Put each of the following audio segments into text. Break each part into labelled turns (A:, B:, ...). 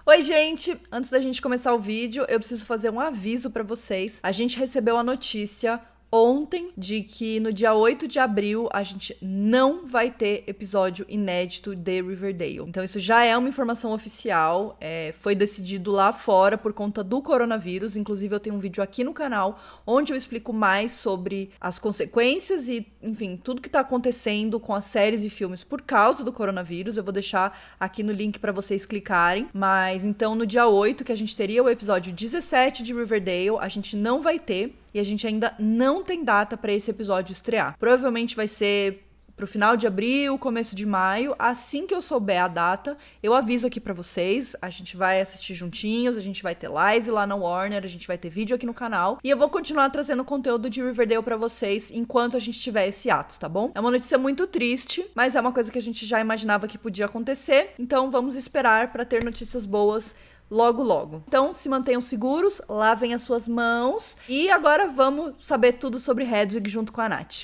A: Oi, gente! Antes da gente começar o vídeo, eu preciso fazer um aviso pra vocês. A gente recebeu a notícia ontem de que no dia 8 de abril a gente não vai ter episódio inédito de Riverdale. Então isso já é uma informação oficial, foi decidido lá fora por conta do coronavírus. Inclusive eu tenho um vídeo aqui no canal onde eu explico mais sobre as consequências e, enfim, tudo que tá acontecendo com as séries e filmes por causa do coronavírus. Eu vou deixar aqui no link pra vocês clicarem. Mas então no dia 8, que a gente teria o episódio 17 de Riverdale, a gente não vai ter. E a gente ainda não tem data pra esse episódio estrear. Provavelmente vai ser pro final de abril, começo de maio. Assim que eu souber a data, eu aviso aqui pra vocês. A gente vai assistir juntinhos, a gente vai ter live lá na Warner, a gente vai ter vídeo aqui no canal. E eu vou continuar trazendo conteúdo de Riverdale pra vocês enquanto a gente tiver esse ato, tá bom? É uma notícia muito triste, mas é uma coisa que a gente já imaginava que podia acontecer. Então vamos esperar pra ter notícias boas logo, logo. Então, se mantenham seguros, lavem as suas mãos. E agora vamos saber tudo sobre Hedwig junto com a Nath.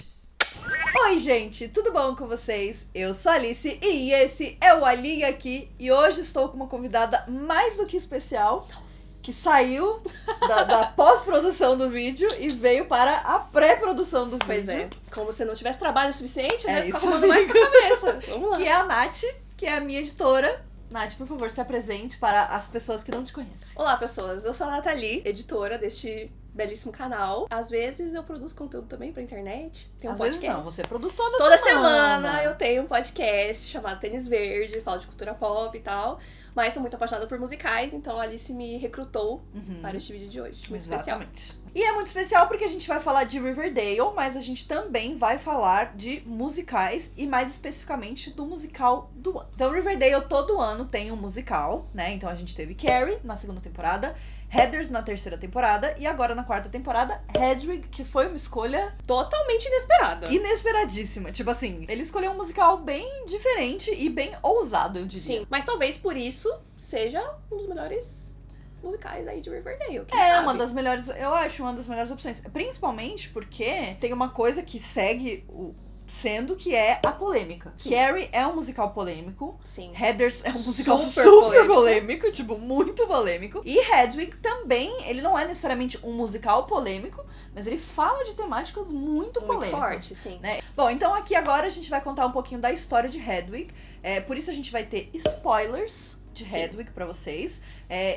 A: Oi, gente! Tudo bom com vocês? Eu sou a Alice e esse é o Ali aqui. E hoje estou com uma convidada mais do que especial, que saiu da pós-produção do vídeo e veio para a pré-produção do
B: Pois
A: vídeo.
B: é, como se não tivesse trabalho suficiente, né? Ficar
A: isso
B: arrumando mais pra cabeça. Vamos lá.
A: Que é a Nath, que é a minha editora. Nath, por favor, se apresente para as pessoas que não te conhecem.
B: Olá, pessoas. Eu sou a Nathalie, editora deste belíssimo canal. Às vezes eu produzo conteúdo também pra internet. Tem um
A: Às
B: podcast.
A: vezes não, você produz toda
B: Toda
A: semana.
B: semana eu tenho um podcast chamado Tênis Verde, falo de cultura pop e tal. Mas sou muito apaixonada por musicais, então a Alice me recrutou para este vídeo de hoje. Muito especial.
A: E é muito especial porque a gente vai falar de Riverdale, mas a gente também vai falar de musicais e mais especificamente do musical do ano. Então Riverdale todo ano tem um musical, né? Então a gente teve Carrie na segunda temporada, Heathers na terceira temporada e agora na quarta temporada, Hedwig, que foi uma escolha
B: Totalmente inesperada.
A: inesperadíssima. Tipo assim, ele escolheu um musical bem diferente e bem ousado, eu diria.
B: Sim, mas talvez por isso seja um dos melhores musicais aí de Riverdale. Quem
A: É,
B: sabe?
A: uma das melhores, eu acho, uma das melhores opções. Principalmente porque tem uma coisa que segue sendo que é a polêmica.
B: Sim.
A: Carrie é um musical polêmico.
B: Sim.
A: Heathers é um musical
B: Super
A: super polêmico, tipo, muito polêmico. E Hedwig também, ele não é necessariamente um musical polêmico, mas ele fala de temáticas muito polêmicas.
B: Muito forte, sim.
A: Né? Bom, então aqui agora a gente vai contar um pouquinho da história de Hedwig. Por isso a gente vai ter spoilers de Hedwig pra vocês.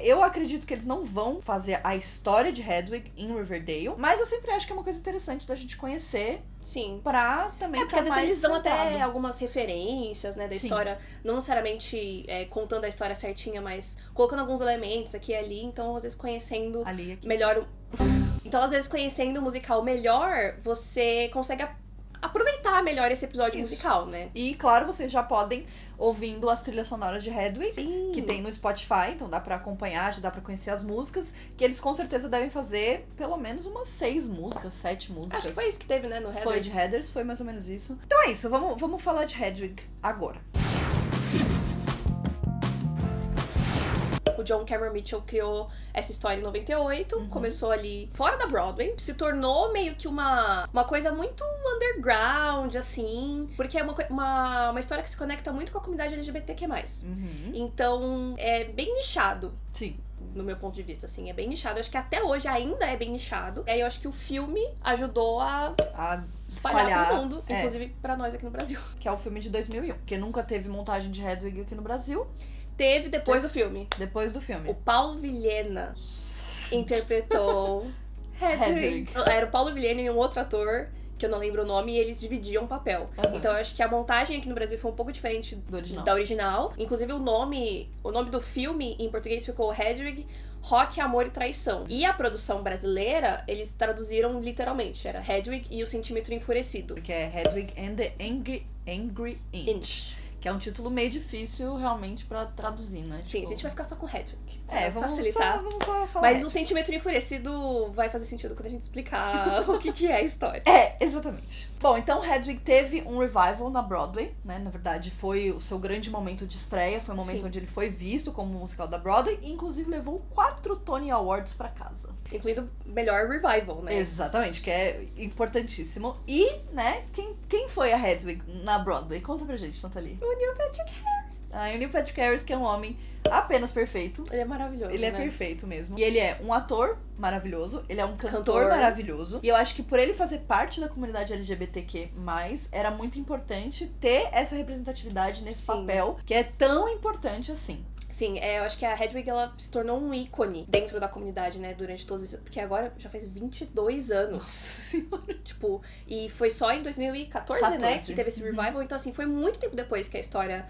A: Eu acredito que eles não vão fazer a história de Hedwig em Riverdale, mas eu sempre acho que é uma coisa interessante da gente conhecer
B: Sim.
A: pra também
B: Porque às
A: ficar
B: vezes
A: mais
B: eles dão até
A: centrado.
B: algumas referências, né, da
A: Sim.
B: história, não necessariamente contando a história certinha, mas colocando alguns elementos aqui e ali, então às vezes conhecendo
A: Ali, aqui.
B: melhor Então às vezes conhecendo o musical melhor, você consegue aproveitar melhor esse episódio
A: Isso.
B: musical, né?
A: E claro, vocês já podem ouvindo as trilhas sonoras de Hedwig,
B: Sim.
A: que tem no Spotify, então dá pra acompanhar, já dá pra conhecer as músicas, que eles com certeza devem fazer pelo menos umas 6 músicas, 7 músicas.
B: Acho que foi isso que teve, né, no Heathers.
A: Foi de Heathers, foi mais ou menos isso. Então é isso, vamos falar de Hedwig agora.
B: O John Cameron Mitchell criou essa história em 98, começou ali fora da Broadway, se tornou meio que uma coisa muito underground, assim, porque é uma história que se conecta muito com a comunidade LGBTQ+. Então, é bem nichado.
A: Sim.
B: No meu ponto de vista, assim, é bem nichado. Eu acho que até hoje ainda é bem nichado. E aí eu acho que o filme ajudou a
A: A
B: espalhar pro mundo,
A: é,
B: inclusive pra nós aqui no Brasil.
A: que é o filme de 2001, porque nunca teve montagem de Hedwig aqui no Brasil,
B: Teve depois do filme.
A: depois do
B: O
A: filme.
B: Paulo Vilhena interpretou Hedwig. Era o Paulo Vilhena e um outro ator, que eu não lembro o nome, e eles dividiam o papel. Então eu acho que a montagem aqui no Brasil foi um pouco diferente da original. Inclusive o nome do filme em português ficou Hedwig, Rock, Amor e Traição. E a produção brasileira, eles traduziram literalmente. Era Hedwig e o Centímetro Enfurecido.
A: Porque é Hedwig and the Angry Inch. Que é um título meio difícil realmente pra traduzir, né?
B: Sim,
A: Tipo,
B: a gente vai ficar só com Hedwig.
A: vamos
B: facilitar.
A: só falar.
B: Mas o Centímetro Enfurecido vai fazer sentido quando a gente explicar o que é a história.
A: Exatamente. Bom, então Hedwig teve um revival na Broadway, né? Na verdade, foi o seu grande momento de estreia. Foi o momento onde ele foi visto como um musical da Broadway e, inclusive, levou 4 Tony Awards pra casa.
B: Incluindo melhor revival, né?
A: Exatamente, que é importantíssimo. E, né, quem foi a Hedwig na Broadway? Conta pra gente, Nathalie.
B: O Neil Patrick Harris.
A: O Neil Patrick Harris, que é um homem apenas perfeito.
B: Ele é maravilhoso,
A: Ele é
B: né?
A: perfeito mesmo. E ele é um ator maravilhoso, ele é um cantor
B: Cantor.
A: maravilhoso. E eu acho que por ele fazer parte da comunidade LGBTQ+, era muito importante ter essa representatividade nesse
B: Sim.
A: papel, que é tão importante assim.
B: Sim, eu acho que a Hedwig, ela se tornou um ícone dentro da comunidade, né, durante todos esses... Porque agora já faz 22 anos.
A: Nossa senhora.
B: Tipo, e foi só em 2014, né,
A: 14.
B: que teve esse revival. Então, assim, foi muito tempo depois que a história,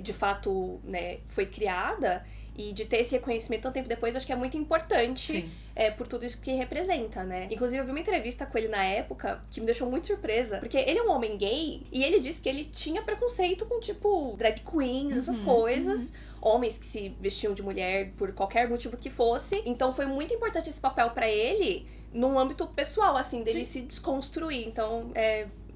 B: de fato, né, foi criada. E de ter esse reconhecimento tanto tempo depois, acho que é muito importante.
A: Sim.
B: Por tudo isso que representa, né? Inclusive, eu vi uma entrevista com ele na época que me deixou muito surpresa. Porque ele é um homem gay e ele disse que ele tinha preconceito com, tipo, drag queens, essas coisas. Homens que se vestiam de mulher por qualquer motivo que fosse. Então, foi muito importante esse papel pra ele num âmbito pessoal, assim, dele se desconstruir. Então,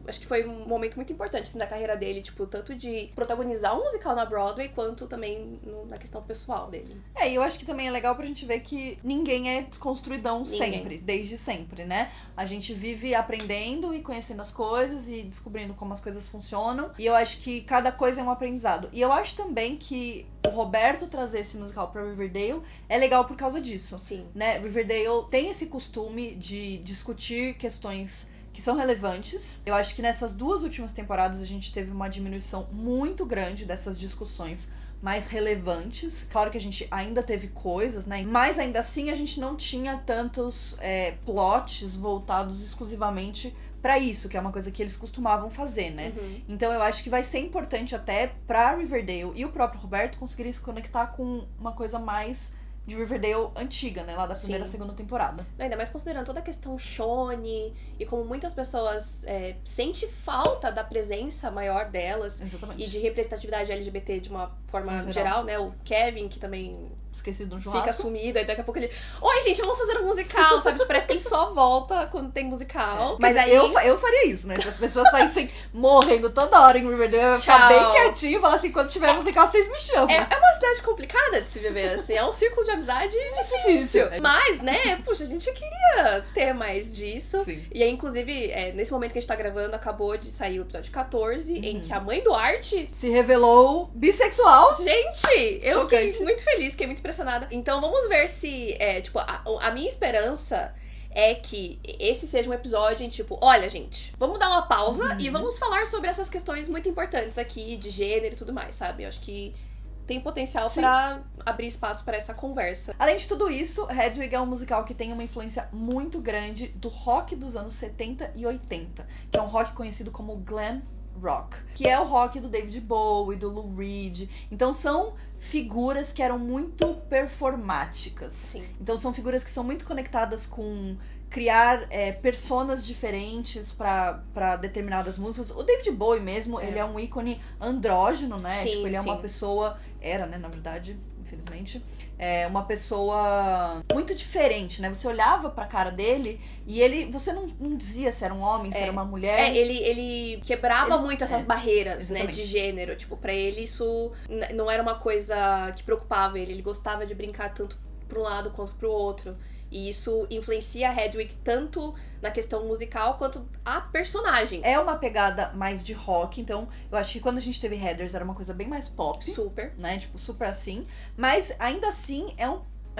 B: acho que foi um momento muito importante, assim, da carreira dele, tipo, tanto de protagonizar um musical na Broadway, quanto também na questão pessoal dele.
A: E eu acho que também é legal pra gente ver que ninguém é desconstruidão sempre, desde sempre, né? A gente vive aprendendo e conhecendo as coisas e descobrindo como as coisas funcionam. E eu acho que cada coisa é um aprendizado. E eu acho também que o Roberto trazer esse musical pra Riverdale é legal por causa disso.
B: Sim.
A: Né? Riverdale tem esse costume de discutir questões que são relevantes. Eu acho que nessas 2 últimas temporadas a gente teve uma diminuição muito grande dessas discussões mais relevantes. Claro que a gente ainda teve coisas, né? Mas ainda assim a gente não tinha tantos plots voltados exclusivamente pra isso, que é uma coisa que eles costumavam fazer, né? Então eu acho que vai ser importante até pra Riverdale e o próprio Roberto conseguirem se conectar com uma coisa mais de Riverdale antiga, né? Lá da primeira e segunda temporada.
B: Ainda mais considerando toda a questão Shone e como muitas pessoas sentem falta da presença maior delas.
A: Exatamente.
B: E de representatividade LGBT de uma forma geral, né? O Kevin, que também
A: esquecido no churrasco.
B: Fica sumido, aí daqui a pouco ele... Oi, gente, vamos fazer um musical, sabe? Tipo, parece que ele só volta quando tem musical. Mas aí...
A: Eu faria isso, né? Se as pessoas saíssem morrendo toda hora em Riverdale, eu ia ficar bem quietinho e falar assim, quando tiver musical, vocês me chamam.
B: É uma cidade complicada de se viver, assim. É um círculo de amizade difícil. Mas, né, puxa, a gente queria ter mais disso.
A: Sim.
B: E aí, inclusive, nesse momento que a gente tá gravando, acabou de sair o episódio 14, em que a mãe do Art
A: se revelou bissexual.
B: Gente, eu
A: Chocante.
B: fiquei muito feliz, fiquei muito impressionada. Então, vamos ver se, tipo, a minha esperança é que esse seja um episódio em tipo, olha, gente, vamos dar uma pausa e vamos falar sobre essas questões muito importantes aqui, de gênero e tudo mais, sabe? Eu acho que tem potencial pra abrir espaço pra essa conversa.
A: Além de tudo isso, Hedwig é um musical que tem uma influência muito grande do rock dos anos 70 e 80, que é um rock conhecido como glam rock, que é o rock do David Bowie, do Lou Reed. Então são figuras que eram muito performáticas.
B: Sim.
A: Então são figuras que são muito conectadas com criar personas diferentes pra determinadas músicas. O David Bowie mesmo, ele é um ícone andrógeno, né?
B: Sim,
A: tipo, ele é uma pessoa... Era, né, na verdade, infelizmente. É uma pessoa muito diferente, né? Você olhava pra cara dele e você não dizia se era um homem, se era uma mulher.
B: Ele quebrava muito essas barreiras, né,
A: exatamente.
B: de gênero. Tipo, pra ele isso não era uma coisa que preocupava ele. Ele gostava de brincar tanto pra um lado quanto pro outro. E isso influencia a Hedwig tanto na questão musical quanto a personagem.
A: É uma pegada mais de rock, então eu acho que quando a gente teve Heathers era uma coisa bem mais pop.
B: Super.
A: Né? Tipo, super assim. Mas ainda assim é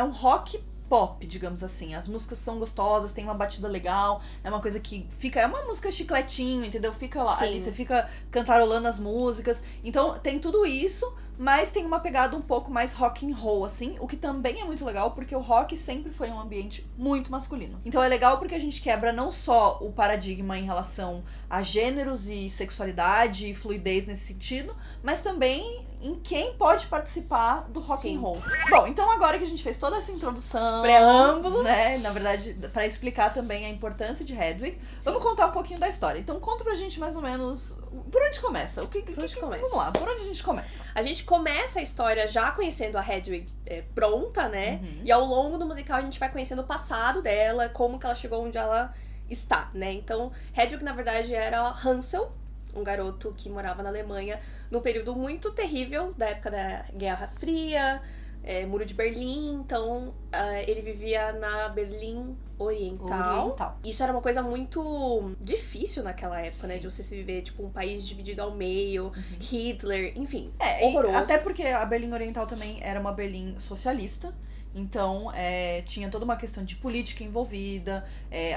A: um rock pop, digamos assim. As músicas são gostosas, tem uma batida legal, é uma coisa que fica... É uma música chicletinho, entendeu? Fica lá, ali, você fica cantarolando as músicas. Então tem tudo isso, mas tem uma pegada um pouco mais rock and roll, assim, o que também é muito legal, porque o rock sempre foi um ambiente muito masculino. Então é legal porque a gente quebra não só o paradigma em relação a gêneros e sexualidade e fluidez nesse sentido, mas também em quem pode participar do rock and roll. Bom, então agora que a gente fez toda essa introdução,
B: preâmbulo,
A: né, na verdade, pra explicar também a importância de Hedwig, vamos contar um pouquinho da história. Então conta pra gente mais ou menos por onde começa. Começa? Vamos lá, por onde a gente começa?
B: A gente começa a história já conhecendo a Hedwig pronta, né? E ao longo do musical a gente vai conhecendo o passado dela, como que ela chegou onde ela está, né? Então, Hedwig, na verdade, era Hansel, um garoto que morava na Alemanha num período muito terrível da época da Guerra Fria, Muro de Berlim. Então, ele vivia na Berlim oriental. Isso era uma coisa muito difícil naquela época, né? De você se viver, tipo, um país dividido ao meio, Hitler, enfim, horroroso.
A: Até porque a Berlim Oriental também era uma Berlim socialista. Então, tinha toda uma questão de política envolvida,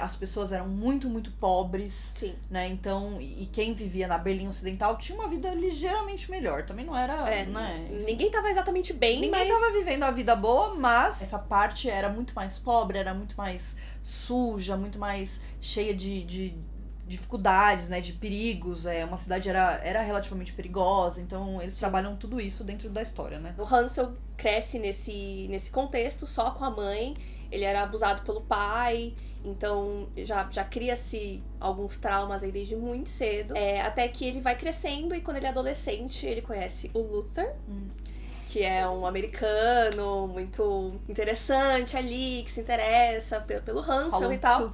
A: as pessoas eram muito, muito pobres,
B: Sim.
A: Né? Então, e quem vivia na Berlim Ocidental tinha uma vida ligeiramente melhor. Também não era, né?
B: Ninguém tava exatamente bem,
A: Ninguém tava vivendo a vida boa, mas essa parte era muito mais pobre, era muito mais suja, muito mais cheia de dificuldades, né, de perigos, uma cidade era relativamente perigosa, então eles trabalham tudo isso dentro da história, né?
B: O Hansel cresce nesse contexto só com a mãe, ele era abusado pelo pai, então já cria-se alguns traumas aí desde muito cedo, até que ele vai crescendo e quando ele é adolescente ele conhece o Luther, que é um americano muito interessante ali, que se interessa pelo Hansel e tal.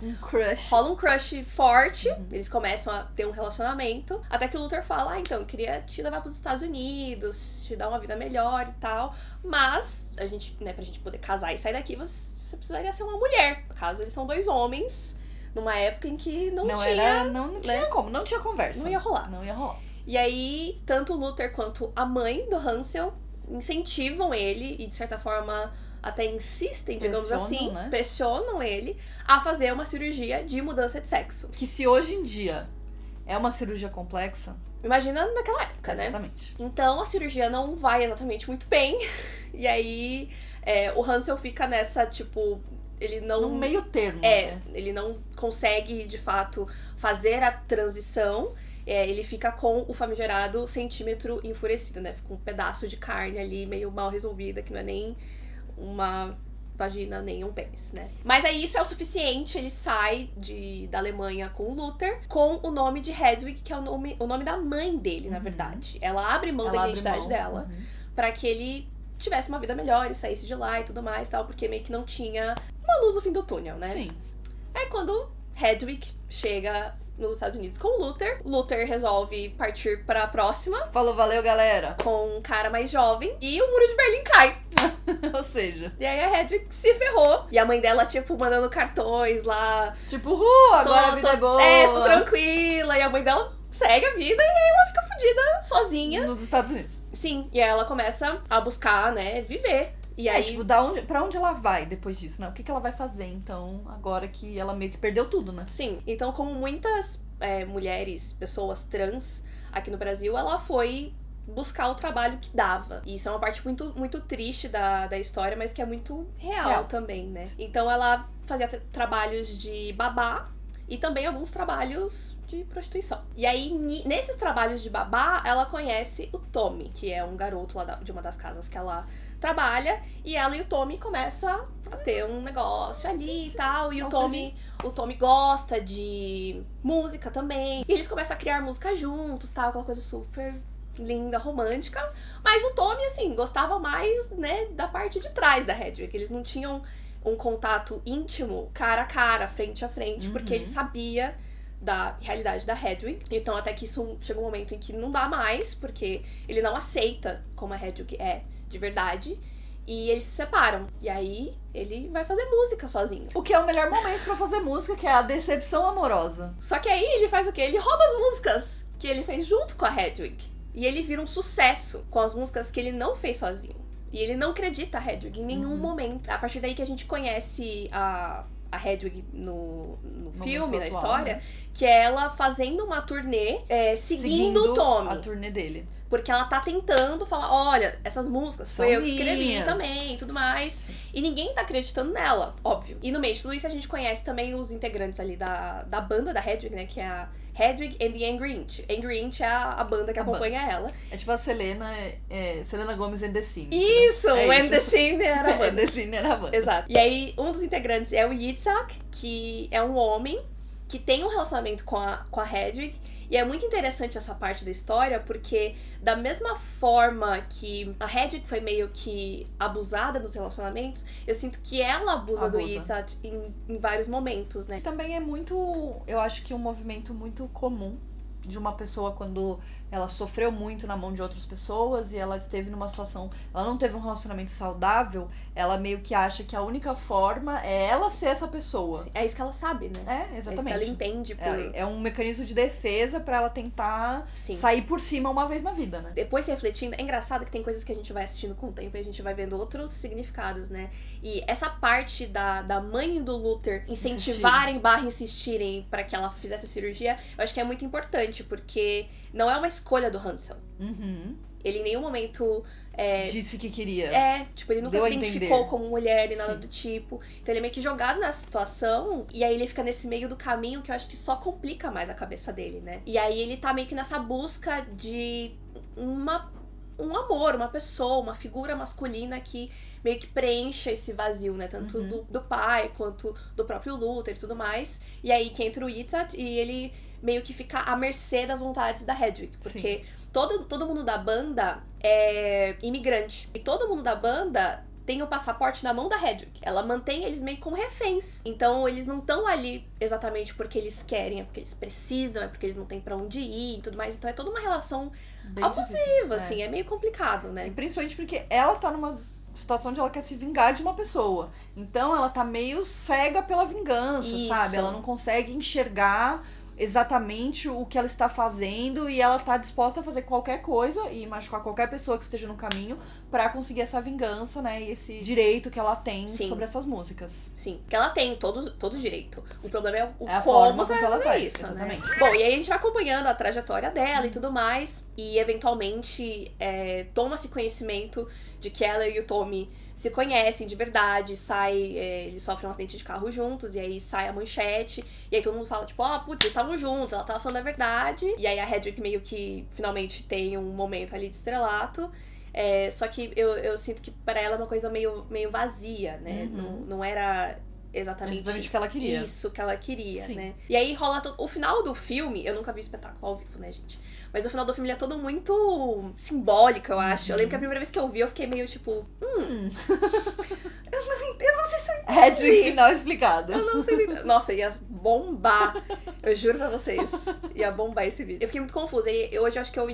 B: Rola um crush forte, eles começam a ter um relacionamento, até que o Luther fala, então, eu queria te levar pros Estados Unidos, te dar uma vida melhor e tal, mas, pra gente poder casar e sair daqui, você precisaria ser uma mulher. No caso, eles são 2 homens, numa época em que não tinha...
A: Não tinha como, não tinha conversa.
B: Não ia rolar. E aí, tanto o Luther quanto a mãe do Hansel incentivam ele e, de certa forma, até insistem, digamos assim,
A: né?
B: pressionam ele a fazer uma cirurgia de mudança de sexo.
A: Que se hoje em dia é uma cirurgia complexa...
B: Imagina naquela época, né?
A: Exatamente.
B: Então, a cirurgia não vai exatamente muito bem. E aí, o Hansel fica nessa, tipo... Ele não...
A: No meio termo, né?
B: Ele não consegue, de fato, fazer a transição... ele fica com o famigerado centímetro enfurecido, né? Fica um pedaço de carne ali, meio mal resolvida, que não é nem uma vagina, nem um pênis, né? Mas aí isso é o suficiente, ele sai da Alemanha com o Luther, com o nome de Hedwig, que é o nome da mãe dele, na verdade. Ela abre mão da identidade dela, pra que ele tivesse uma vida melhor e saísse de lá e tudo mais, tal, porque meio que não tinha uma luz no fim do túnel, né?
A: Sim.
B: Aí quando Hedwig chega nos Estados Unidos com o Luther resolve partir pra próxima.
A: Falou, valeu, galera.
B: Com um cara mais jovem. E o Muro de Berlim cai.
A: Ou seja...
B: E aí a Hedwig se ferrou. E a mãe dela, tipo, mandando cartões lá.
A: Tipo, agora a vida é boa.
B: Tô tranquila. E a mãe dela segue a vida e aí ela fica fodida sozinha.
A: Nos Estados Unidos.
B: Sim. E aí ela começa a buscar, né, viver. E aí...
A: tipo, pra onde ela vai depois disso, né? O que ela vai fazer, então, agora que ela meio que perdeu tudo, né?
B: Sim. Então, como muitas mulheres, pessoas trans aqui no Brasil, ela foi buscar o trabalho que dava. E isso é uma parte muito, muito triste da história, mas que é muito real também, né? Então, ela fazia trabalhos de babá e também alguns trabalhos de prostituição. E aí, nesses trabalhos de babá, ela conhece o Tommy, que é um garoto lá de uma das casas que ela trabalha, e ela e o Tommy começam a ter um negócio ali e tal, e o Tommy gosta de música também, e eles começam a criar música juntos, tal, aquela coisa super linda, romântica, mas o Tommy, assim, gostava mais, né, da parte de trás da Hedwig, eles não tinham um contato íntimo, cara a cara, frente a frente, porque ele sabia da realidade da Hedwig. Então, até que isso chega um momento em que não dá mais, porque ele não aceita como a Hedwig é de verdade. E eles se separam. E aí, ele vai fazer música sozinho.
A: O que é o melhor momento pra fazer música, que é a decepção amorosa.
B: Só que aí, ele faz o quê? Ele rouba as músicas que ele fez junto com a Hedwig. E ele vira um sucesso com as músicas que ele não fez sozinho. E ele não acredita a Hedwig em nenhum momento. A partir daí que a gente conhece a Hedwig no filme, na história, né? Que é ela fazendo uma turnê seguindo o Tommy.
A: A turnê dele.
B: Porque ela tá tentando falar, olha, essas músicas
A: São
B: foi eu que escrevi
A: minhas.
B: também e tudo mais. E ninguém tá acreditando nela, óbvio. E no meio de tudo isso a gente conhece também os integrantes ali da banda da Hedwig, né? Que é a Hedwig and the Angry Inch. Angry Inch é a banda que acompanha ela.
A: É tipo a Selena Gomez and the Cine.
B: Isso! O And the Cine era a banda.
A: And the Cine era a banda.
B: Exato. E aí, um dos integrantes é o Yitzhak, que é um homem que tem um relacionamento com a Hedwig. E é muito interessante essa parte da história, porque da mesma forma que a Hedwig foi meio que abusada nos relacionamentos, eu sinto que ela abusa. Do Yitzhak em vários momentos, né?
A: Também é muito, eu acho que um movimento muito comum de uma pessoa quando ela sofreu muito na mão de outras pessoas e ela esteve numa situação, ela não teve um relacionamento saudável, ela meio que acha que a única forma é ela ser essa pessoa.
B: É isso que ela sabe, né?
A: É, exatamente.
B: É isso que ela entende.
A: É um mecanismo de defesa pra ela tentar sair por cima uma vez na vida, né?
B: Depois, refletindo, é engraçado que tem coisas que a gente vai assistindo com o tempo e a gente vai vendo outros significados, né? E essa parte da mãe do Luther incentivarem / insistirem pra que ela fizesse a cirurgia, eu acho que é muito importante, porque não é uma escolha do Hansel. Ele em nenhum momento...
A: disse que queria.
B: Tipo, ele nunca se identificou como mulher nem nada do tipo. Então ele é meio que jogado nessa situação, e aí ele fica nesse meio do caminho que eu acho que só complica mais a cabeça dele, né? E aí ele tá meio que nessa busca de um amor, uma pessoa, uma figura masculina que meio que preencha esse vazio, né? Tanto do pai, quanto do próprio Luther e tudo mais. E aí que entra o Itzhak e ele meio que fica à mercê das vontades da Hedwig. Porque todo mundo da banda é imigrante. E todo mundo da banda tem o passaporte na mão da Hedwig. Ela mantém eles meio como reféns. Então eles não estão ali exatamente porque eles querem, é porque eles precisam, é porque eles não têm pra onde ir e tudo mais. Então é toda uma relação bem abusiva, difícil, assim. É meio complicado, né?
A: E principalmente porque ela tá numa situação onde ela quer se vingar de uma pessoa. Então ela tá meio cega pela vingança, sabe? Ela não consegue enxergar exatamente o que ela está fazendo e ela tá disposta a fazer qualquer coisa e machucar qualquer pessoa que esteja no caminho pra conseguir essa vingança, né? E esse direito que ela tem sobre essas músicas.
B: Sim, que ela tem todo direito. O problema é
A: a
B: como
A: forma com que ela faz
B: isso,
A: exatamente.
B: Né? Bom, e aí a gente vai acompanhando a trajetória dela e tudo mais, e eventualmente toma-se conhecimento de que ela e o Tommy se conhecem de verdade, eles sofrem um acidente de carro juntos, e aí sai a manchete, e aí todo mundo fala, tipo, putz, eles estavam juntos, ela tava falando a verdade, e aí a Hedwig meio que finalmente tem um momento ali de estrelato, só que eu sinto que pra ela é uma coisa meio vazia, né, não era exatamente
A: o que ela queria.
B: Isso que ela queria, né. E aí rola o final do filme, eu nunca vi o espetáculo ao vivo, né, gente, mas o final do filme ele é todo muito simbólico, eu acho. Eu lembro que a primeira vez que eu vi, eu fiquei meio tipo... eu não sei se eu entendi.
A: Hedwig final explicado.
B: Eu não sei se... Nossa, ia bombar. Eu juro pra vocês. Ia bombar esse vídeo. Eu fiquei muito confusa. E hoje eu acho que eu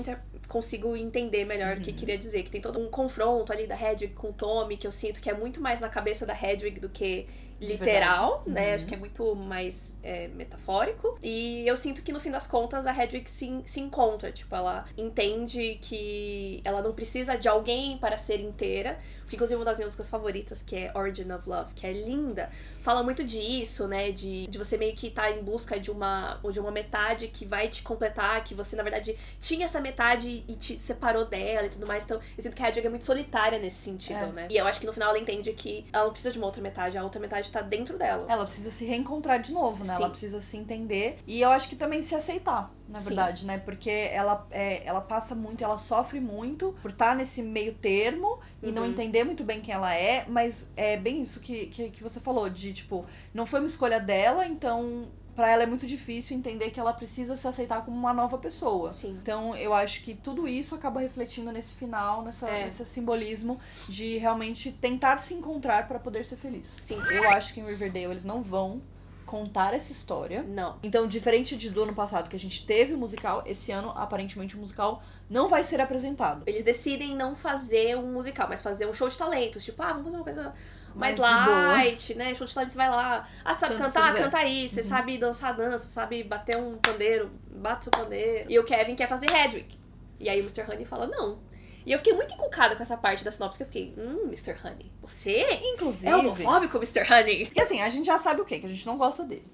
B: consigo entender melhor o que queria dizer. Que tem todo um confronto ali da Hedwig com o Tommy, que eu sinto que é muito mais na cabeça da Hedwig do que literal, né? Acho que é muito mais metafórico. E eu sinto que no fim das contas a Hedwig se encontra. Tipo, ela entende que ela não precisa de alguém para ser inteira. Porque, inclusive, uma das minhas músicas favoritas, que é Origin of Love, que é linda, fala muito disso, né? De você meio que tá em busca de uma metade que vai te completar, que você, na verdade, tinha essa metade e te separou dela e tudo mais. Então, eu sinto que a Hedwig é muito solitária nesse sentido, né? E eu acho que no final ela entende que ela não precisa de uma outra metade, a outra metade tá dentro dela.
A: Ela precisa se reencontrar de novo, né? Sim. Ela precisa se entender. E eu acho que também se aceitar, na verdade, né? Porque ela passa muito, ela sofre muito por estar nesse meio termo e não entender muito bem quem ela é, mas é bem isso que você falou, de tipo, não foi uma escolha dela, então pra ela é muito difícil entender que ela precisa se aceitar como uma nova pessoa.
B: Sim.
A: Então eu acho que tudo isso acaba refletindo nesse final, nesse simbolismo de realmente tentar se encontrar pra poder ser feliz.
B: Sim.
A: Eu acho que em Riverdale eles não vão contar essa história.
B: Não.
A: Então, diferente do ano passado, que a gente teve o musical, esse ano, aparentemente, o musical não vai ser apresentado.
B: Eles decidem não fazer um musical, mas fazer um show de talentos. Tipo, vamos fazer uma coisa mais light, né? Show de talentos, vai lá. Sabe cantar? Canta aí. Você sabe dançar, dança. Sabe bater um pandeiro? Bate seu pandeiro. E o Kevin quer fazer Hedwig. E aí o Mr. Honey fala, não. E eu fiquei muito encucada com essa parte da sinopse, que eu fiquei, Mr. Honey, você
A: inclusive
B: é homofóbico, Mr. Honey.
A: Porque assim, a gente já sabe o quê? Que a gente não gosta dele.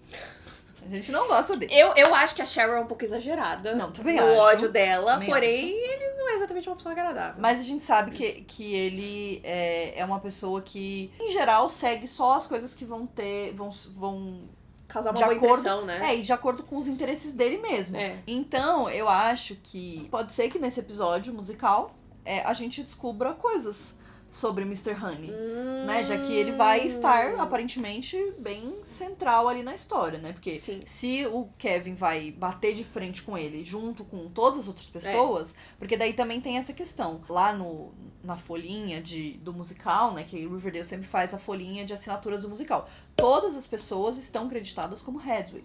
A: A gente não gosta dele.
B: Eu acho que a Cheryl é um pouco exagerada.
A: Não, também
B: no
A: acho.
B: ódio dela,
A: também
B: porém,
A: acho.
B: ele não é exatamente uma pessoa agradável.
A: Mas a gente sabe que ele é uma pessoa que, em geral, segue só as coisas que vão
B: causar uma boa impressão, né?
A: E de acordo com os interesses dele mesmo. Então, eu acho que pode ser que nesse episódio musical a gente descubra coisas sobre Mr. Honey, né? Já que ele vai estar, aparentemente, bem central ali na história, né? Porque se o Kevin vai bater de frente com ele junto com todas as outras pessoas, porque daí também tem essa questão. Lá na folhinha do musical, né? Que Riverdale sempre faz a folhinha de assinaturas do musical. Todas as pessoas estão creditadas como Hedwig.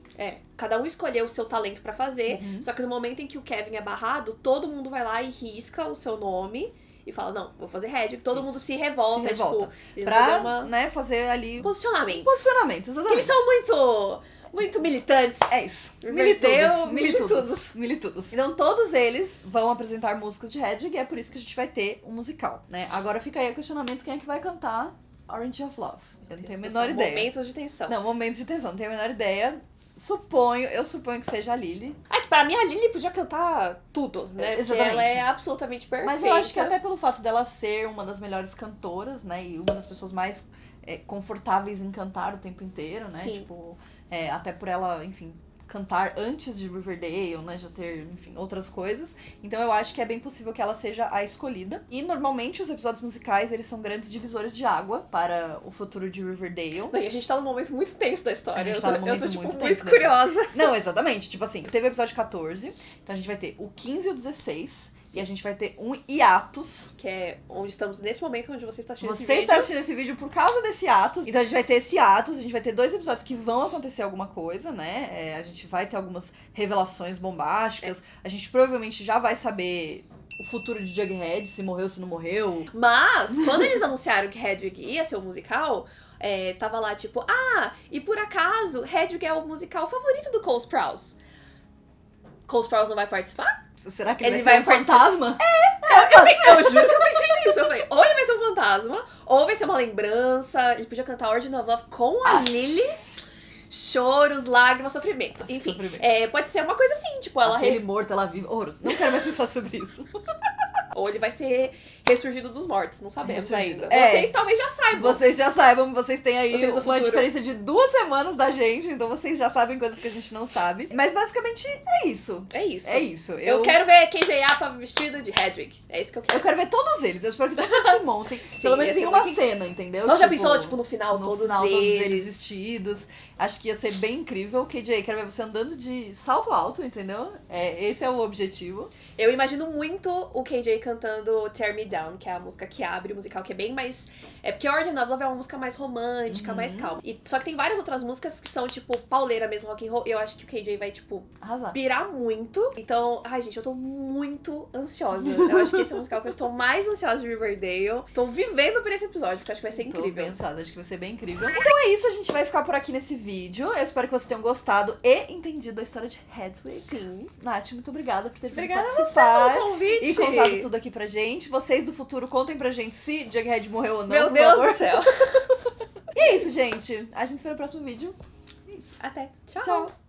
B: Cada um escolheu o seu talento pra fazer, só que no momento em que o Kevin é barrado, todo mundo vai lá e risca o seu nome e fala, não, vou fazer Hedwig. Todo mundo se revolta. Tipo, eles
A: pra,
B: fazer uma...
A: né, fazer ali...
B: Posicionamento,
A: exatamente.
B: Eles são muito militantes.
A: É isso. Militudos. Então todos eles vão apresentar músicas de Hedwig e é por isso que a gente vai ter um musical, né? Agora fica aí o questionamento, quem é que vai cantar Orange of Love? Eu não tenho a menor ideia.
B: Momentos de tensão.
A: Não, momentos de tensão, não tenho a menor ideia. Eu suponho que seja a Lily.
B: Pra mim, a Lily podia cantar tudo, né? Porque ela é absolutamente perfeita.
A: Mas eu acho que até pelo fato dela ser uma das melhores cantoras, né? E uma das pessoas mais confortáveis em cantar o tempo inteiro, né? Tipo, até por ela, enfim, cantar antes de Riverdale, né? Já ter, enfim, outras coisas. Então eu acho que é bem possível que ela seja a escolhida. E normalmente os episódios musicais, eles são grandes divisores de água para o futuro de Riverdale.
B: E a gente tá num momento muito tenso da história.
A: Eu tô
B: tipo, muito curiosa.
A: Não, exatamente. Tipo assim, teve o episódio 14, então a gente vai ter o 15 e o 16. E a gente vai ter um hiatus.
B: Que é onde estamos nesse momento, onde você está assistindo esse vídeo.
A: Você está assistindo esse vídeo por causa desse hiatus. Então a gente vai ter esse hiatus, a gente vai ter 2 episódios que vão acontecer alguma coisa, né? A gente vai ter algumas revelações bombásticas. A gente provavelmente já vai saber o futuro de Jughead, se morreu, se não morreu.
B: Mas, quando eles anunciaram que Hedwig ia ser o musical... tava lá tipo, e por acaso, Hedwig é o musical favorito do Cole Sprouse. Cole Sprouse não vai participar?
A: Será que ele vai ser um fantasma?
B: Eu juro que eu pensei nisso. Eu falei, ou ele vai ser um fantasma, ou vai ser uma lembrança. Ele podia cantar Origin of Love com a Lily. Choros, lágrimas, sofrimento. Enfim, pode ser uma coisa assim, tipo, ela...
A: Ele morto, ela viva. Não quero mais pensar sobre isso.
B: Ou ele vai ser ressurgido dos mortos, não sabemos ainda.
A: É.
B: Vocês talvez já saibam.
A: Vocês já saibam, vocês têm aí
B: Vocês do
A: uma
B: futuro.
A: diferença de 2 semanas da gente, então vocês já sabem coisas que a gente não sabe. Mas basicamente é isso.
B: É isso.
A: É isso.
B: Eu quero ver KJ Apa vestido de Hedwig. É isso que eu quero.
A: Eu quero ver todos eles. Eu espero que todos eles se montem. Pelo menos em uma cena, entendeu?
B: Nós já pensou, tipo, no final,
A: todos eles vestidos. Acho que ia ser bem incrível. KJ, quero ver você andando de salto alto, entendeu? Esse é o objetivo.
B: Eu imagino muito o KJ cantando Tear Me Down, que é a música que abre o musical, que é bem mais... porque Origin of Love é uma música mais romântica, mais calma. Só que tem várias outras músicas que são, tipo, pauleira mesmo, rock and roll. E eu acho que o KJ vai, tipo,
A: arrasar,
B: pirar muito. Então, gente, eu tô muito ansiosa. Eu acho que esse é o musical que eu estou mais ansiosa de Riverdale. Estou vivendo por esse episódio, porque eu acho que vai ser incrível.
A: Tô bem ansiosa, acho que vai ser bem incrível. Então é isso, a gente vai ficar por aqui nesse vídeo. Eu espero que vocês tenham gostado e entendido a história de Hedwig.
B: Sim.
A: Nath, muito obrigada por ter vindo
B: participar.
A: Obrigada
B: pelo convite.
A: E contado tudo aqui pra gente. Vocês do futuro, contem pra gente se Jughead morreu ou não.
B: Meu Deus do céu.
A: E é isso, gente. A gente se vê no próximo vídeo. É isso.
B: Até. Tchau.
A: Tchau.